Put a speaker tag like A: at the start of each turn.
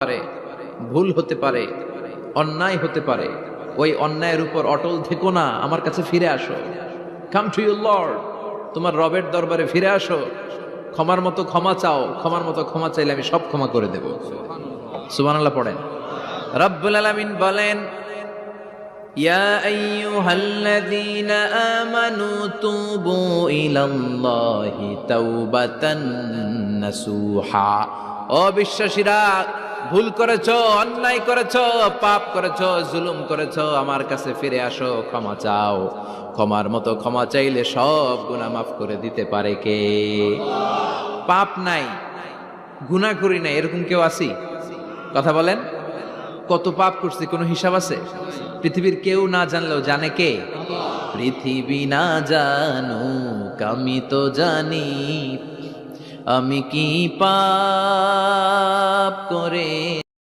A: পারে, ভুল হতে পারে, অন্যায় হতে পারে। ওই অন্যায়ের উপর অটল থেকো না, আমার কাছে ফিরে আসো। কাম টু ইউর লর্ড, তোমার রবের দরবারে ফিরে আসো। ক্ষমার মতো ক্ষমা চাও, ক্ষমার মতো ক্ষমা চাইলে আমি সব ক্ষমা করে দেব। সুবহানাল্লাহ পড়েন। রব্বুল আলামিন বলেন, ইয়া আইয়ুহাল্লাযীনা আমানু তুবু ইলাল্লাহি তাওবাতান নাসুহা। ও বিশ্বাসীরা, ভুল করেছো, অন্যায় করেছো, পাপ করেছো, জুলুম করেছো, আমার কাছে ফিরে আসো, ক্ষমা চাও। ক্ষমার মতো ক্ষমা চাইলে সব গুনাহ মাফ করে দিতে পারে কে? পাপ নাই, গুনাহ করি নাই, এরকম কেউ আছি? কথা বলেন। কত পাপ করছি, কোনো হিসাব আছে? পৃথিবীর কেউ না জানলেও জানে কে? পৃথিবী না জানুক আমি তো জানি, আমি কি পাপ করে